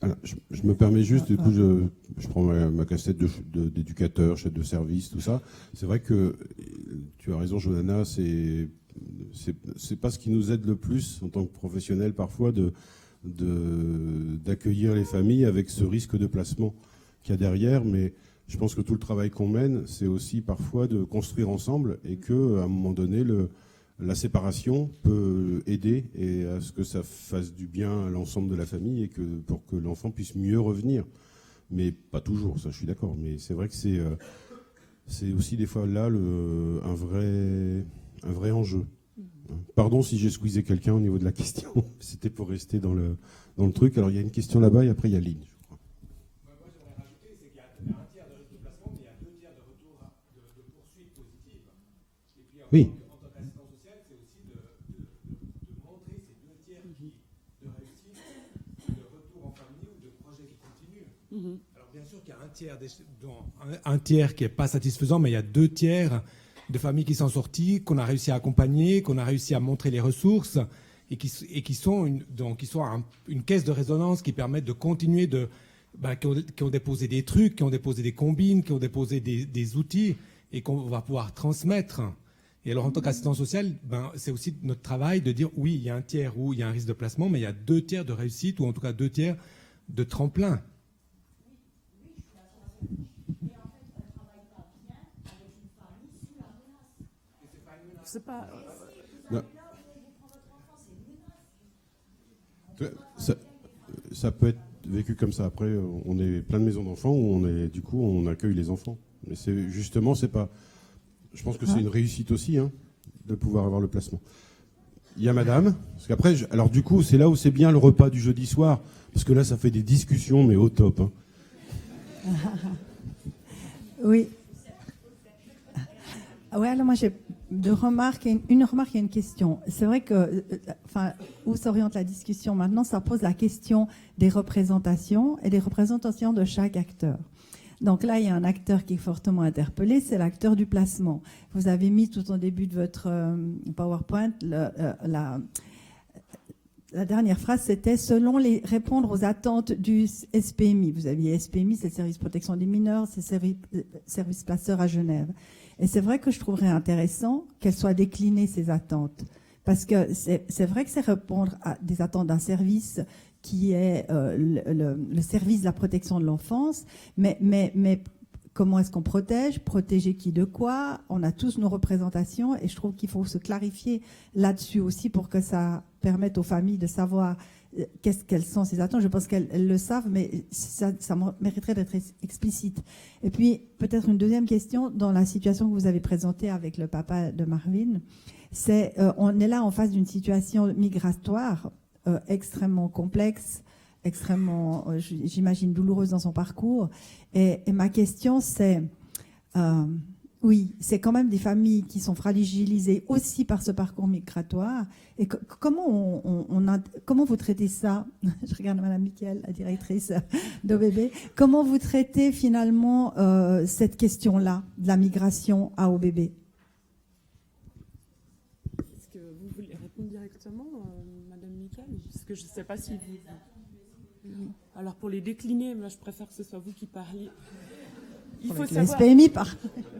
Alors, je me permets juste, du coup, je prends ma casquette d'éducateur, chef de service, tout ça. C'est vrai que tu as raison, Johanna, c'est pas ce qui nous aide le plus en tant que professionnels parfois de d'accueillir les familles avec ce risque de placement qu'il y a derrière. Mais je pense que tout le travail qu'on mène, c'est aussi parfois de construire ensemble et qu'à un moment donné, la séparation peut aider et à ce que ça fasse du bien à l'ensemble de la famille et pour que l'enfant puisse mieux revenir. Mais pas toujours, ça je suis d'accord. Mais c'est vrai que c'est aussi des fois là un vrai enjeu. Pardon si j'ai squeezé quelqu'un au niveau de la question. C'était pour rester dans le truc. Alors il y a une question là-bas et après il y a Lynn, je crois. Moi j'aimerais rajouter, c'est qu'il y a un tiers de risque de placement, mais il y a 2 tiers de retour de poursuites positives. Et puis Oui. en tant qu'assistant social, c'est aussi de montrer ces 2 tiers de réussite, de retour en famille ou de projets qui continuent. Alors bien sûr qu'il y a un tiers qui n'est pas satisfaisant, mais il y a 2 tiers de familles qui sont sorties, qu'on a réussi à accompagner, qu'on a réussi à montrer les ressources et qui sont une caisse de résonance qui permettent de continuer qui ont déposé des trucs, qui ont déposé des combines, qui ont déposé des outils et qu'on va pouvoir transmettre. Et alors en tant qu'assistant social, c'est aussi notre travail de dire oui, il y a un tiers où il y a un risque de placement, mais il y a 2 tiers de réussite ou en tout cas 2 tiers de tremplin. C'est pas. Ça peut être vécu comme ça. Après, on est plein de maisons d'enfants où on accueille les enfants. Mais c'est pas. Je pense que c'est une réussite aussi, de pouvoir avoir le placement. Il y a madame, parce qu'après, alors du coup, c'est là où c'est bien le repas du jeudi soir, parce que là, ça fait des discussions, mais au top. Oui. Oui, alors moi j'ai une remarque et une question. C'est vrai que, où s'oriente la discussion maintenant, ça pose la question des représentations et des représentations de chaque acteur. Donc là, il y a un acteur qui est fortement interpellé, c'est l'acteur du placement. Vous avez mis tout au début de votre PowerPoint, la dernière phrase, c'était répondre aux attentes du SPMI. Vous aviez SPMI, c'est le service de protection des mineurs, c'est le service placeur à Genève. Et c'est vrai que je trouverais intéressant qu'elles soient déclinées, ces attentes. Parce que c'est vrai que c'est répondre à des attentes d'un service qui est le service de la protection de l'enfance. Mais comment est-ce qu'on protège ? Protéger qui de quoi ? On a tous nos représentations et je trouve qu'il faut se clarifier là-dessus aussi pour que ça permette aux familles de savoir quelles sont ces attentes. Je pense qu'elles le savent, mais ça mériterait d'être explicite. Et puis, peut-être une deuxième question, dans la situation que vous avez présentée avec le papa de Marvin, c'est on est là en face d'une situation migratoire extrêmement complexe, extrêmement, j'imagine, douloureuse dans son parcours. Et ma question, c'est... oui, c'est quand même des familles qui sont fragilisées aussi par ce parcours migratoire. Et comment comment vous traitez ça ? Je regarde Madame Michael, la directrice d'OBB. Comment vous traitez finalement cette question-là de la migration à OBB ? Est-ce que vous voulez répondre directement, Madame Michael ? Parce que je ne sais pas si vous... Alors pour les décliner, moi je préfère que ce soit vous qui parliez. Il faut savoir... SPMI par...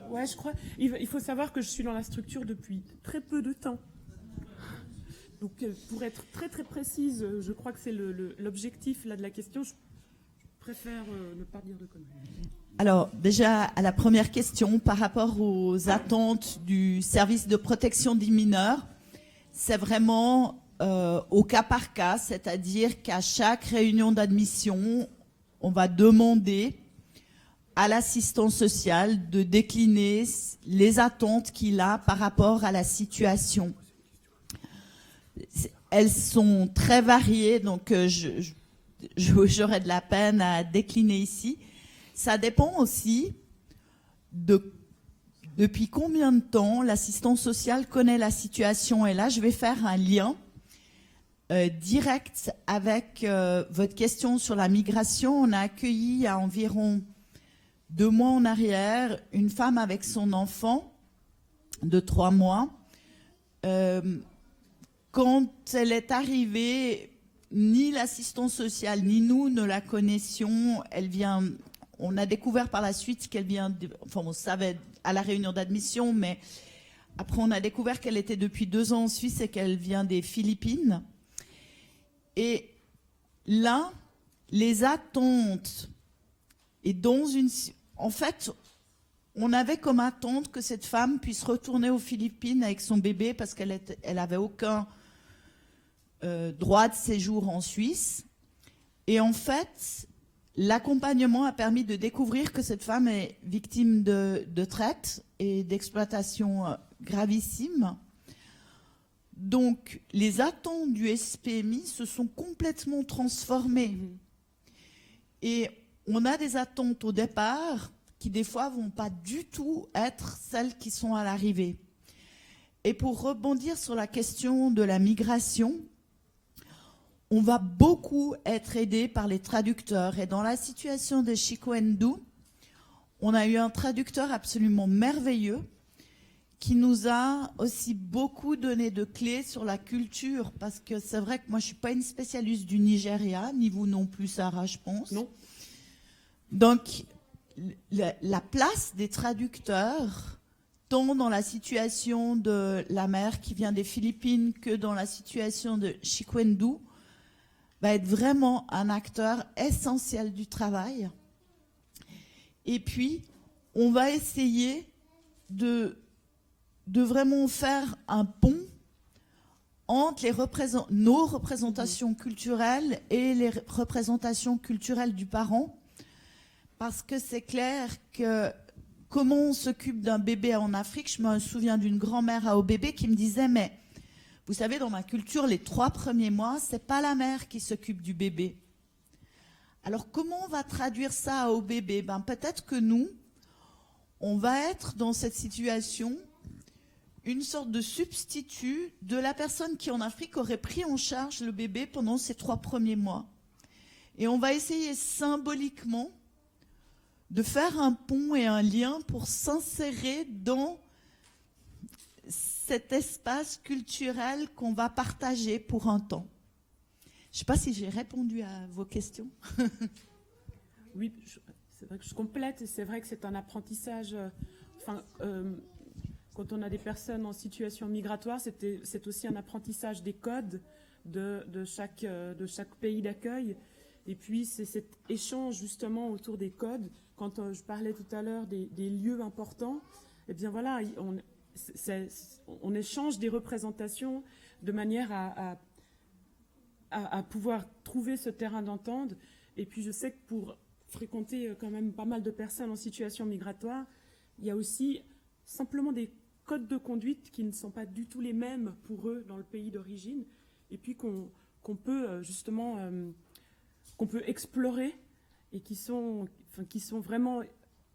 Ouais, je crois. Il faut savoir que je suis dans la structure depuis très peu de temps. Donc, pour être très très précise, je crois que c'est l'objectif là de la question. Je préfère ne pas dire de conneries. Alors, déjà, à la première question, par rapport aux attentes du service de protection des mineurs, c'est vraiment au cas par cas, c'est-à-dire qu'à chaque réunion d'admission, on va demander à l'assistant social de décliner les attentes qu'il a par rapport à la situation. Elles sont très variées, donc j'aurais de la peine à décliner ici. Ça dépend aussi depuis combien de temps l'assistant social connaît la situation. Et là, je vais faire un lien direct avec votre question sur la migration. On a accueilli il y a environ 2 mois en arrière une femme avec son enfant de 3 mois. Quand elle est arrivée, ni l'assistant social ni nous ne la connaissions. On a découvert par la suite qu'elle vient, on savait à la réunion d'admission, mais après on a découvert qu'elle était depuis 2 ans en Suisse et qu'elle vient des Philippines. Et là, les attentes, et en fait, on avait comme attente que cette femme puisse retourner aux Philippines avec son bébé parce qu'elle avait aucun droit de séjour en Suisse. Et en fait, l'accompagnement a permis de découvrir que cette femme est victime de traite et d'exploitation gravissime. Donc, les attentes du SPMI se sont complètement transformées. Et on a des attentes au départ qui, des fois, vont pas du tout être celles qui sont à l'arrivée. Et pour rebondir sur la question de la migration, on va beaucoup être aidé par les traducteurs. Et dans la situation de Chikwendou, on a eu un traducteur absolument merveilleux qui nous a aussi beaucoup donné de clés sur la culture. Parce que c'est vrai que moi, je ne suis pas une spécialiste du Nigeria, ni vous non plus, Sarah, je pense. Non. Donc, la place des traducteurs, tant dans la situation de la mère qui vient des Philippines que dans la situation de Chikwendou, va être vraiment un acteur essentiel du travail. Et puis, on va essayer de vraiment faire un pont entre nos représentations culturelles et les représentations culturelles du parent. Parce que c'est clair que comment on s'occupe d'un bébé en Afrique, je me souviens d'une grand-mère à bébé qui me disait, mais vous savez, dans ma culture, les 3 premiers mois, c'est pas la mère qui s'occupe du bébé. Alors comment on va traduire ça au bébé? Peut-être que nous, on va être dans cette situation une sorte de substitut de la personne qui en Afrique aurait pris en charge le bébé pendant ces 3 premiers mois. Et on va essayer symboliquement de faire un pont et un lien pour s'insérer dans cet espace culturel qu'on va partager pour un temps. Je ne sais pas si j'ai répondu à vos questions. Oui, c'est vrai que je complète, et c'est vrai que c'est un apprentissage. Quand on a des personnes en situation migratoire, c'est aussi un apprentissage des codes de chaque pays d'accueil. Et puis, c'est cet échange justement autour des codes. Quand je parlais tout à l'heure des lieux importants, eh bien voilà, on échange des représentations de manière à pouvoir trouver ce terrain d'entente. Et puis, je sais que pour fréquenter quand même pas mal de personnes en situation migratoire, il y a aussi simplement des codes de conduite qui ne sont pas du tout les mêmes pour eux dans le pays d'origine, et puis qu'on peut justement qu'on peut explorer et qui sont vraiment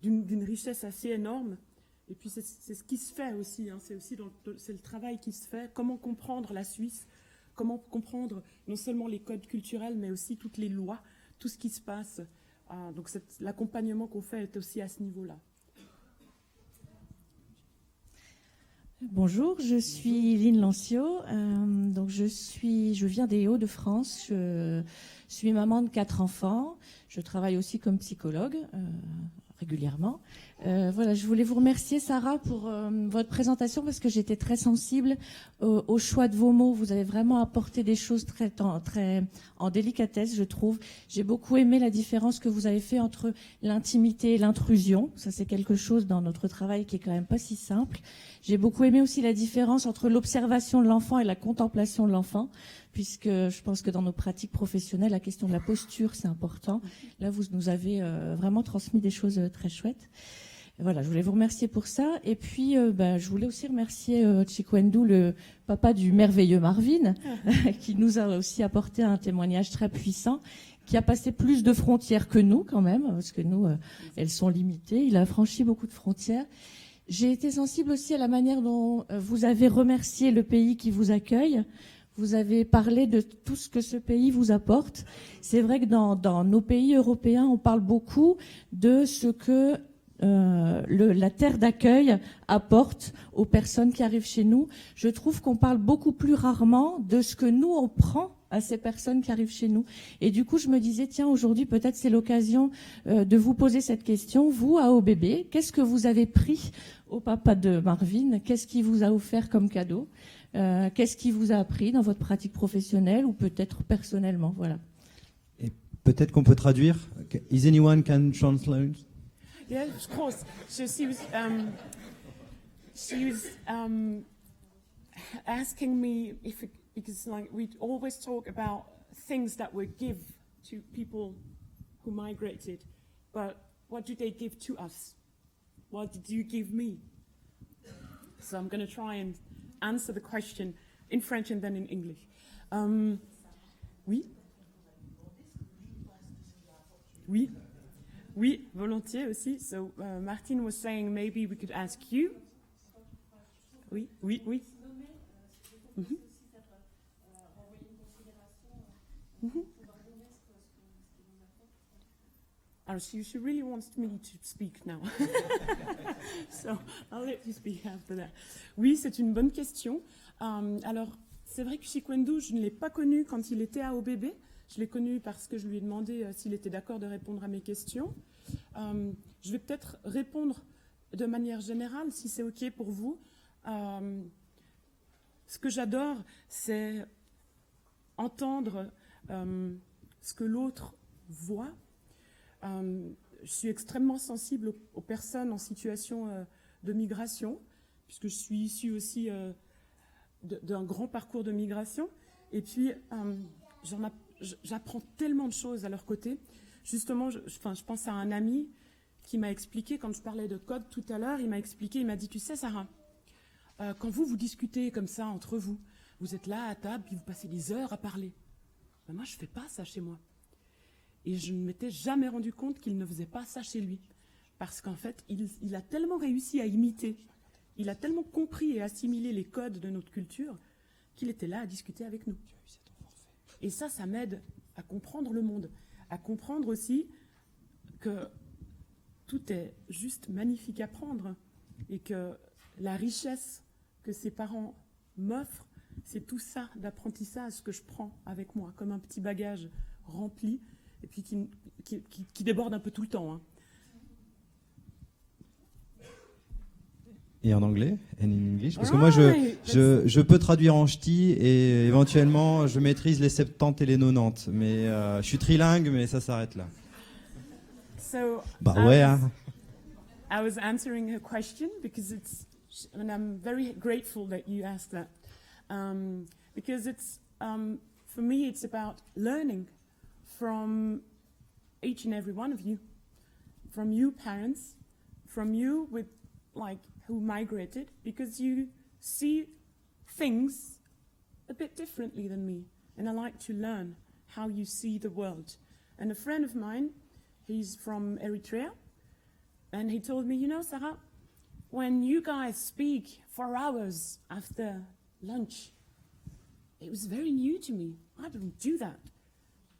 d'une richesse assez énorme. Et puis c'est ce qui se fait aussi, hein, c'est le travail qui se fait. Comment comprendre la Suisse, comment comprendre non seulement les codes culturels, mais aussi toutes les lois, tout ce qui se passe. Donc l'accompagnement qu'on fait est aussi à ce niveau-là. Bonjour, je suis Lynn Lancio. Donc je viens des Hauts-de-France. Je suis maman de 4 enfants. Je travaille aussi comme psychologue régulièrement. Voilà, je voulais vous remercier, Sarah, pour votre présentation parce que j'étais très sensible au choix de vos mots. Vous avez vraiment apporté des choses très en délicatesse, je trouve. J'ai beaucoup aimé la différence que vous avez fait entre l'intimité et l'intrusion. Ça, c'est quelque chose dans notre travail qui est quand même pas si simple. J'ai beaucoup aimé aussi la différence entre l'observation de l'enfant et la contemplation de l'enfant, puisque je pense que dans nos pratiques professionnelles, la question de la posture, c'est important. Là, vous nous avez vraiment transmis des choses très chouettes. Voilà, je voulais vous remercier pour ça. Et puis, je voulais aussi remercier Chikwendou, le papa du merveilleux Marvin, qui nous a aussi apporté un témoignage très puissant, qui a passé plus de frontières que nous, quand même, parce que nous, elles sont limitées. Il a franchi beaucoup de frontières. J'ai été sensible aussi à la manière dont vous avez remercié le pays qui vous accueille. Vous avez parlé de tout ce que ce pays vous apporte. C'est vrai que dans nos pays européens, on parle beaucoup de ce que la terre d'accueil apporte aux personnes qui arrivent chez nous. Je trouve qu'on parle beaucoup plus rarement de ce que nous, on prend à ces personnes qui arrivent chez nous. Et du coup, je me disais, tiens, aujourd'hui, peut-être c'est l'occasion de vous poser cette question. Vous, à OBB, qu'est-ce que vous avez pris au papa de Marvin? Qu'est-ce qu'il vous a offert comme cadeau? Qu'est-ce qui vous a appris dans votre pratique professionnelle ou peut-être personnellement? Voilà. Peut-être qu'on peut traduire. Is anyone can translate? Yeah, of course. So she was asking me if because like we always talk about things that we give to people who migrated, but what do they give to us? What did you give me? So I'm going to try and answer the question in French and then in English. Oui. Oui. Oui, volontiers aussi. So Martine was saying maybe we could ask you. Oui, oui, oui. Mm-hmm. Mm-hmm. Oh, she really wants me to speak now. So I'll let you speak after that. Oui, c'est une bonne question. Alors, c'est vrai que Chikwendou, je ne l'ai pas connu quand il était à OBB. Je l'ai connu parce que je lui ai demandé s'il était d'accord de répondre à mes questions. Je vais peut-être répondre de manière générale, si c'est OK pour vous. Ce que j'adore, c'est entendre ce que l'autre voit. Je suis extrêmement sensible aux personnes en situation de migration, puisque je suis issue aussi d'un grand parcours de migration. Et puis, j'apprends tellement de choses à leur côté. Justement, je pense à un ami qui m'a expliqué, quand je parlais de code tout à l'heure, il m'a dit, tu sais Sarah, quand vous discutez comme ça entre vous, vous êtes là à table, puis vous passez des heures à parler. Ben moi, je ne fais pas ça chez moi. Et je ne m'étais jamais rendu compte qu'il ne faisait pas ça chez lui. Parce qu'en fait, il a tellement réussi à imiter, il a tellement compris et assimilé les codes de notre culture, qu'il était là à discuter avec nous. Et ça m'aide à comprendre le monde, à comprendre aussi que tout est juste magnifique à prendre et que la richesse que ses parents m'offrent, c'est tout ça d'apprentissage que je prends avec moi, comme un petit bagage rempli et puis qui déborde un peu tout le temps. Hein. Et en anglais, and in English, parce que moi je peux traduire en ch'ti et éventuellement je maîtrise les 70 et les 90, mais je suis trilingue, mais ça s'arrête là. So, I was answering her question because and I'm very grateful that you asked that, because for me it's about learning from each and every one of you, from you parents, from you who migrated, because you see things a bit differently than me, and I like to learn how you see the world. And a friend of mine, he's from Eritrea, and he told me, Sarah, when you guys speak for hours after lunch, it was very new to me. I don't do that.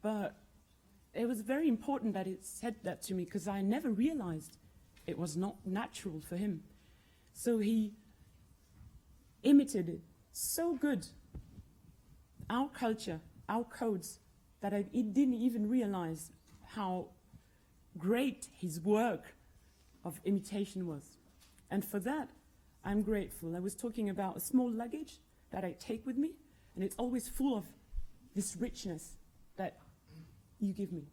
But it was very important that it said that to me, because I never realized it was not natural for him. So he imitated so good our culture, our codes, that I didn't even realize how great his work of imitation was. And for that, I'm grateful. I was talking about a small luggage that I take with me, and it's always full of this richness that you give me.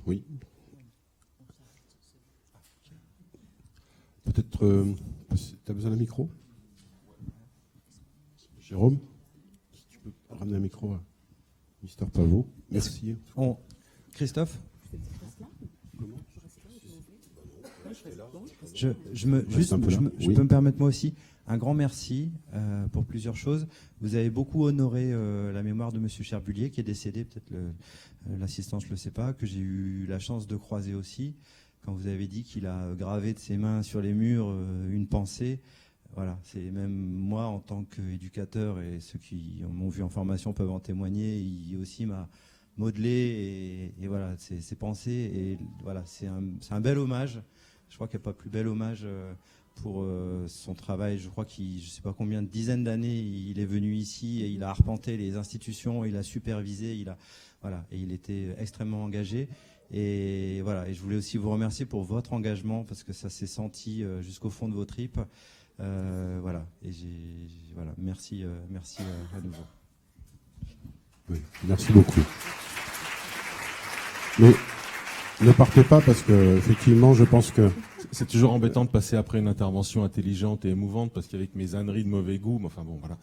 Oui. Peut-être. Tu as besoin d'un micro? Jérôme, si tu peux ramener un micro à Mister Pavot. Merci. Christophe, je peux me permettre moi aussi un grand merci pour plusieurs choses. Vous avez beaucoup honoré la mémoire de Monsieur Cherbulier, qui est décédé, peut-être l'assistance ne le sait pas, que j'ai eu la chance de croiser aussi, quand vous avez dit qu'il a gravé de ses mains sur les murs une pensée. Voilà, c'est même moi en tant qu'éducateur, et ceux qui m'ont vu en formation peuvent en témoigner, il aussi m'a modelé et voilà, ses pensées, et voilà, c'est un bel hommage. Je crois qu'il n'y a pas plus bel hommage pour son travail. Je crois je ne sais pas combien de dizaines d'années il est venu ici et il a arpenté les institutions, il a supervisé, et il était extrêmement engagé. Et voilà. Et je voulais aussi vous remercier pour votre engagement parce que ça s'est senti jusqu'au fond de vos tripes. Voilà. Et voilà. Merci à nouveau. Oui, merci beaucoup. Mais ne partez pas parce que effectivement, je pense que c'est toujours embêtant de passer après une intervention intelligente et émouvante parce qu'avec mes âneries de mauvais goût, enfin bon, voilà.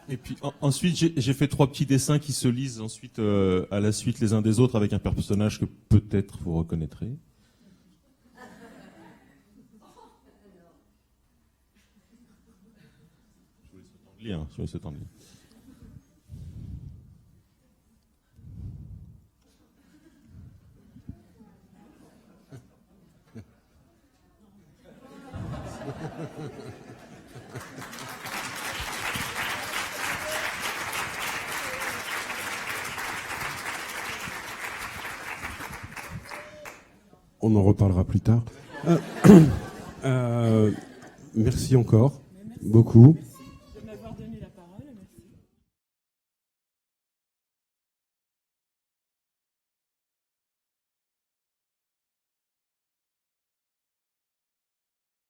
Et puis ensuite, j'ai fait 3 petits dessins qui se lisent ensuite à la suite les uns des autres avec un personnage que peut-être vous reconnaîtrez. Je vous laisse attendre. On en reparlera plus tard. Merci encore, beaucoup.